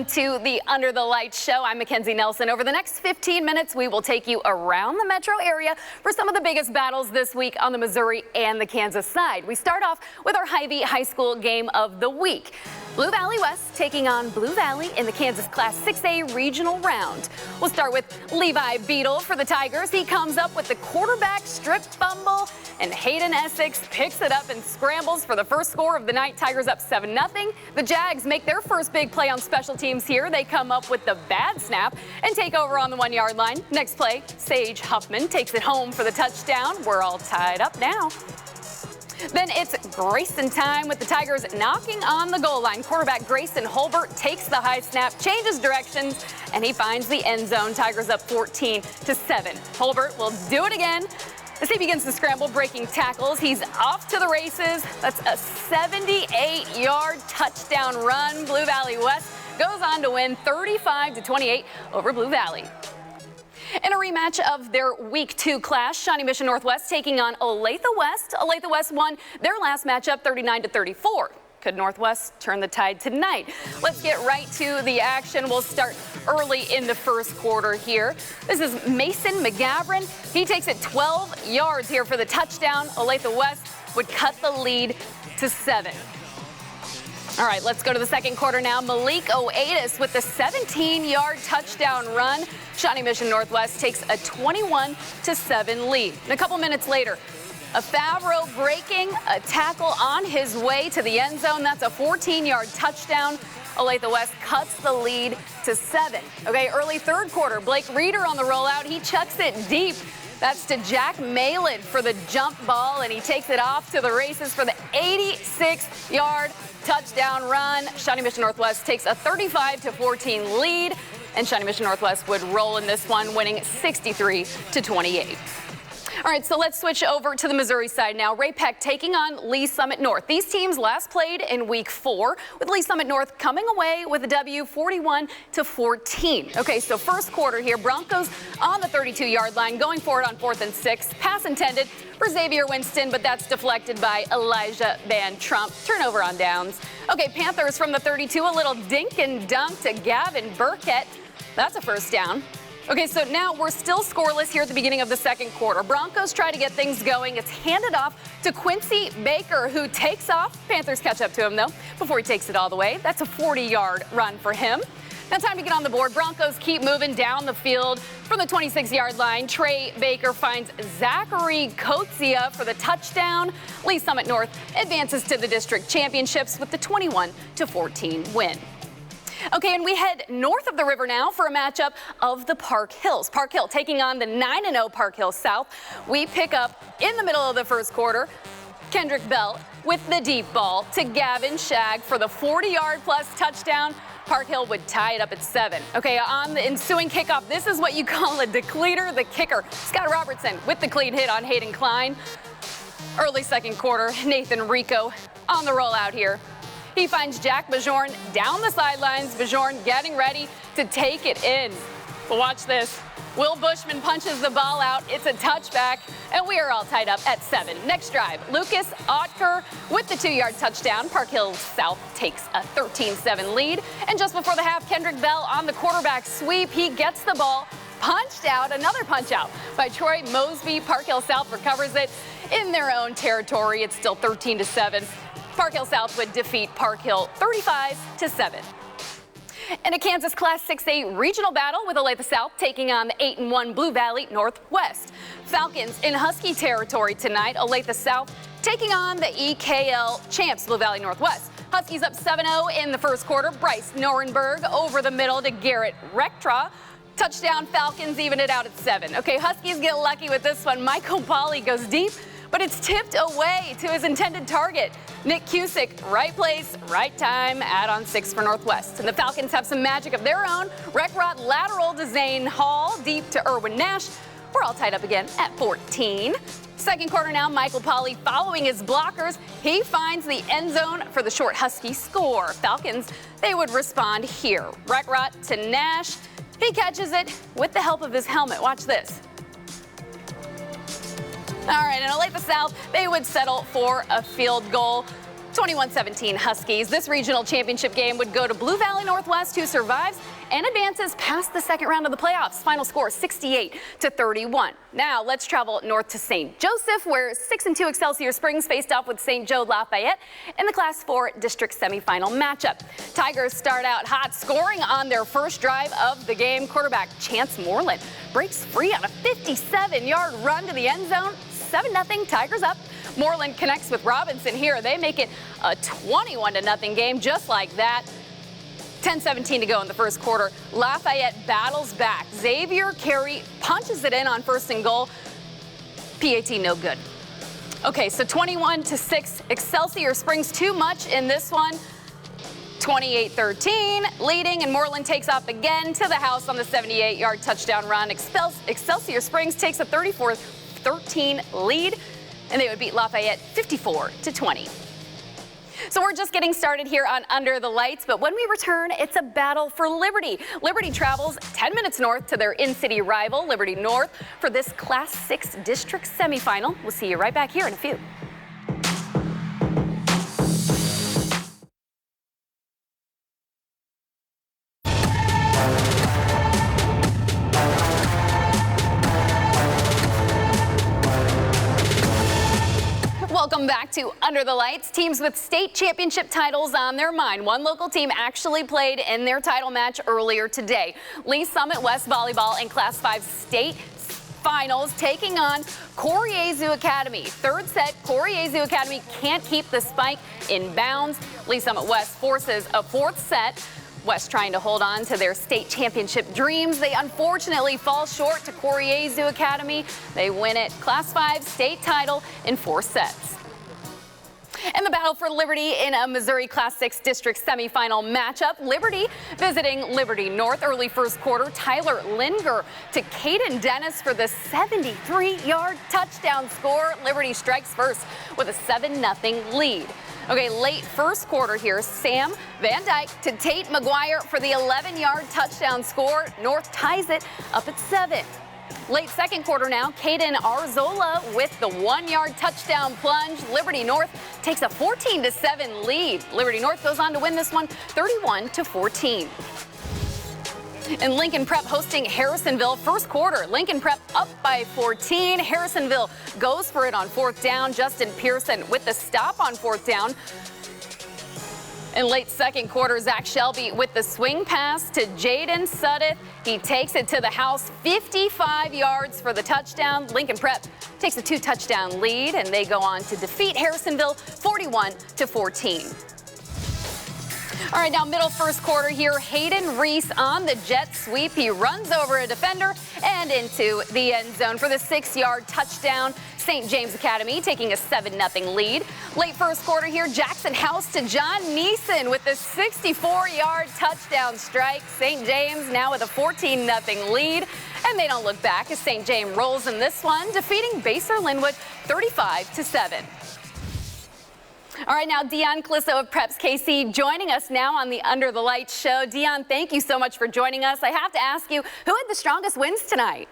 Welcome to the Under the Lights show. I'm Mackenzie Nelson. Over the next 15 minutes, we will take you around the metro area for some of the biggest battles this week on the Missouri and the Kansas side. We start off with our Hy-Vee High School game of the week. Blue Valley West taking on Blue Valley in the Kansas Class 6A regional round. We'll start with Levi Beadle for the Tigers. He comes up with the quarterback strip fumble, and Hayden Essex picks it up and scrambles for the first score of the night. Tigers up 7-0. The Jags make their first big play on special teams here. They come up with the bad snap and take over on the 1-yard line. Next play, Sage Huffman takes it home for the touchdown. We're all tied up now. Then it's Grayson time with the Tigers knocking on the goal line. Quarterback Grayson Holbert takes the high snap, changes directions, and he finds the end zone. Tigers up 14-7. Holbert will do it again as he begins to scramble, breaking tackles. He's off to the races. That's a 78-yard touchdown run. Blue Valley West goes on to win 35-28 over Blue Valley. In a rematch of their Week 2 clash, Shawnee Mission Northwest taking on Olathe West. Olathe West won their last matchup 39-34. Could Northwest turn the tide tonight? Let's get right to the action. We'll start early in the first quarter here. This is Mason McGavran. He takes it 12 yards here for the touchdown. Olathe West would cut the lead to 7. All right, let's go to the second quarter now. Malik Oatis with the 17-yard touchdown run. Shawnee Mission Northwest takes a 21-7 lead. And a couple minutes later, a Favreau breaking a tackle on his way to the end zone. That's a 14-yard touchdown. Olathe West cuts the lead to 7. Okay, early third quarter, Blake Reeder on the rollout. He chucks it deep. That's to Jack Malin for the jump ball, and he takes it off to the races for the 86-yard touchdown run. Shawnee Mission Northwest takes a 35-14 lead, and Shawnee Mission Northwest would roll in this one, winning 63-28. All right, so let's switch over to the Missouri side now. Ray-Pec taking on Lee Summit North. These teams last played in Week 4, with Lee Summit North coming away with a W 41-14. Okay, so first quarter here, Broncos on the 32-yard line, going for it on 4th and 6. Pass intended for Xavier Winston, but that's deflected by Elijah Van Trump. Turnover on downs. Okay, Panthers from the 32, a little dink and dunk to Gavin Burkett. That's a first down. Okay, so now we're still scoreless here at the beginning of the second quarter. Broncos try to get things going. It's handed off to Quincy Baker, who takes off. Panthers catch up to him, though, before he takes it all the way. That's a 40-yard run for him. Now time to get on the board. Broncos keep moving down the field from the 26-yard line. Trey Baker finds Zachary Coetzee for the touchdown. Lee Summit North advances to the district championships with the 21-14 win. Okay, and we head north of the river now for a matchup of the Park Hills. Park Hill taking on the 9-0 Park Hill South. We pick up in the middle of the first quarter. Kendrick Bell with the deep ball to Gavin Shag for the 40-yard plus touchdown. Park Hill would tie it up at 7. Okay, on the ensuing kickoff, this is what you call a decleater, the kicker. Scott Robertson with the clean hit on Hayden Klein. Early second quarter, Nathan Rico on the rollout here. He finds Jack Bajorn down the sidelines. Bajorn getting ready to take it in. But watch this. Will Bushman punches the ball out. It's a touchback, and we are all tied up at 7. Next drive, Lucas Otker with the 2-yard touchdown. Park Hill South takes a 13-7 lead. And just before the half, Kendrick Bell on the quarterback sweep. He gets the ball punched out. Another punch out by Troy Mosby. Park Hill South recovers it in their own territory. It's still 13-7. Park Hill South would defeat Park Hill 35-7. In a Kansas Class 6A regional battle with Olathe South taking on the 8-1 Blue Valley Northwest. Falcons in Husky territory tonight. Olathe South taking on the EKL champs Blue Valley Northwest. Huskies up 7-0 in the first quarter. Bryce Norenberg over the middle to Garrett Rektra. Touchdown Falcons even it out at 7. Okay, Huskies get lucky with this one. Michael Polly goes deep, but it's tipped away to his intended target. Nick Cusick, right place, right time, add-on 6 for Northwest. And the Falcons have some magic of their own. Recrot lateral to Zane Hall, deep to Erwin Nash. We're all tied up again at 14. Second quarter now, Michael Polly following his blockers. He finds the end zone for the short Husky score. Falcons, they would respond here. Recrot to Nash. He catches it with the help of his helmet. Watch this. All right, and Olathe South, they would settle for a field goal. 21-17 Huskies. This regional championship game would go to Blue Valley Northwest, who survives and advances past the second round of the playoffs. Final score 68-31. Now let's travel north to St. Joseph, where 6-2 Excelsior Springs faced off with St. Joe Lafayette in the Class 4 district semifinal matchup. Tigers start out hot, scoring on their first drive of the game. Quarterback Chance Moreland breaks free on a 57-yard run to the end zone. 7-0 Tigers up. Moreland connects with Robinson here. They make it a 21-0 game just like that. 10-17 to go in the first quarter. Lafayette battles back. Xavier Carey punches it in on 1st and goal. PAT no good. Okay, so 21-6. Excelsior Springs too much in this one. 28-13 leading, and Moreland takes off again to the house on the 78-yard touchdown run. Excelsior Springs takes a 34-13 lead, and they would beat Lafayette 54-20. So we're just getting started here on Under the Lights, but when we return, it's a battle for Liberty. Liberty travels 10 minutes north to their in-city rival, Liberty North, for this Class 6 district semifinal. We'll see you right back here in a few. Welcome back to Under the Lights. Teams with state championship titles on their mind. One local team actually played in their title match earlier today. Lee Summit West Volleyball in Class 5 state finals taking on Koryezu Academy. Third set, Koryezu Academy can't keep the spike in bounds. Lee Summit West forces a fourth set. West trying to hold on to their state championship dreams. They unfortunately fall short to Koryezu Academy. They win it Class 5 state title in 4 sets. And the battle for Liberty in a Missouri Class 6 district semifinal matchup. Liberty visiting Liberty North. Early first quarter, Tyler Linger to Caden Dennis for the 73-yard touchdown score. Liberty strikes first with a 7-0 lead. Okay, late first quarter here, Sam Van Dyke to Tate McGuire for the 11-yard touchdown score. North ties it up at 7. Late second quarter now, Caden Arzola with the 1-yard touchdown plunge. Liberty North takes a 14-7 lead. Liberty North goes on to win this one 31-14. And Lincoln Prep hosting Harrisonville. First quarter, Lincoln Prep up by 14. Harrisonville goes for it on 4th down. Justin Pearson with the stop on 4th down. In late second quarter, Zach Shelby with the swing pass to Jaden Suddeth. He takes it to the house, 55 yards for the touchdown. Lincoln Prep takes a 2-touchdown lead, and they go on to defeat Harrisonville 41-14. All right, now middle first quarter here, Hayden Reese on the jet sweep. He runs over a defender and into the end zone for the 6-yard touchdown. St. James Academy taking a 7-0 lead. Late first quarter here, Jackson House to John Neeson with the 64-yard touchdown strike. St. James now with a 14-0 lead. And they don't look back as St. James rolls in this one, defeating Baser Linwood 35-7. All right, now Dion Clisso of Preps KC joining us now on the Under the Lights show. Dion, thank you so much for joining us. I have to ask you, who had the strongest wins tonight?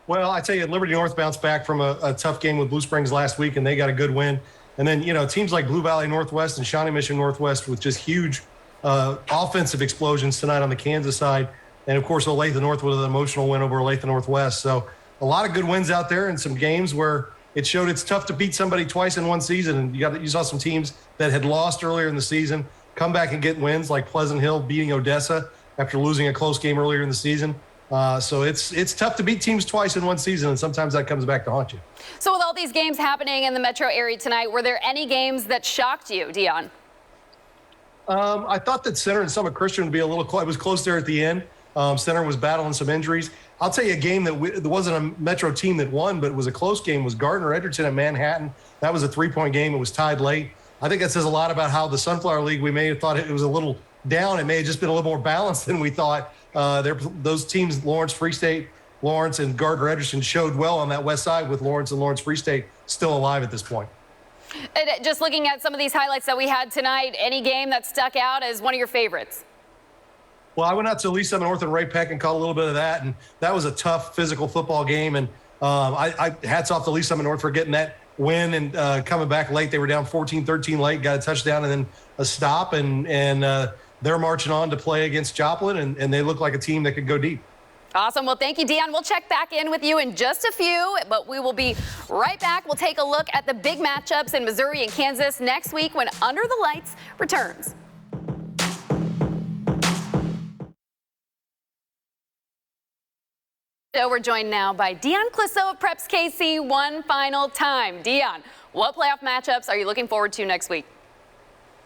Well, I tell you, Liberty North bounced back from a tough game with Blue Springs last week, and they got a good win. And then, you know, teams like Blue Valley Northwest and Shawnee Mission Northwest with just huge offensive explosions tonight on the Kansas side. And, of course, Olathe North with an emotional win over Olathe Northwest. So a lot of good wins out there and some games where it showed it's tough to beat somebody twice in one season. And you saw some teams that had lost earlier in the season come back and get wins, like Pleasant Hill beating Odessa after losing a close game earlier in the season. So it's tough to beat teams twice in one season, and sometimes that comes back to haunt you. So with all these games happening in the metro area tonight, were there any games that shocked you, Dion? I thought that Center and Summit Christian would be a little close. It was close there at the end. Center was battling some injuries. I'll tell you a game that there wasn't a metro team that won, but it was a close game, was Gardner Edgerton at Manhattan. That was a 3-point game. It was tied late. I think that says a lot about how the Sunflower League, we may have thought it was a little down. It may have just been a little more balanced than we thought. Those teams, Lawrence, Free State, Lawrence, and Gardner Edgerton showed well on that west side with Lawrence and Lawrence Free State still alive at this point. And just looking at some of these highlights that we had tonight, any game that stuck out as one of your favorites? Well, I went out to Lee Summit North and Ray-Pec and caught a little bit of that, and that was a tough physical football game. And I hats off to Lee Summit North for getting that win and coming back late. They were down 14-13 late, got a touchdown and then a stop, and they're marching on to play against Joplin, and they look like a team that could go deep. Awesome. Well, thank you, Dion. We'll check back in with you in just a few, but we will be right back. We'll take a look at the big matchups in Missouri and Kansas next week when Under the Lights returns. So we're joined now by Dion Clisso of Preps KC one final time. Dion, what playoff matchups are you looking forward to next week?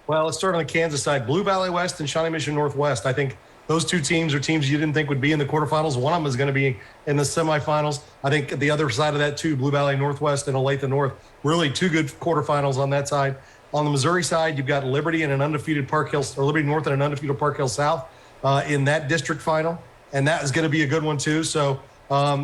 Well, let's start on the Kansas side. Blue Valley West and Shawnee Mission Northwest. I think those two teams are teams you didn't think would be in the quarterfinals. One of them is going to be in the semifinals. I think the other side of that, too, Blue Valley Northwest and Olathe North, really two good quarterfinals on that side. On the Missouri side, you've got Liberty and an undefeated Park Hill, or Liberty North and an undefeated Park Hill South in that district final, and that is going to be a good one, too. So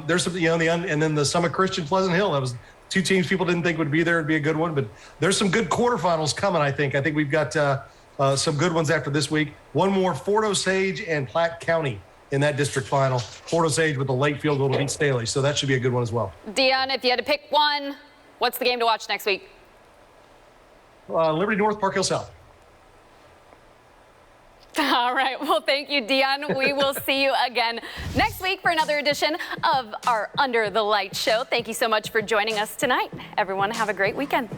there's some, and then the Summit Christian Pleasant Hill. That was two teams people didn't think would be there. It'd be a good one, but there's some good quarterfinals coming. I think we've got some good ones after this week. One more, Fort Osage and Platte County in that district final. Fort Osage with a late field goal to beat Staley, so that should be a good one as well. Dion, if you had to pick one, what's the game to watch next week? Liberty North, Park Hill South. All right. Well, thank you, Dion. We will see you again next week for another edition of our Under the Lights show. Thank you so much for joining us tonight. Everyone, have a great weekend.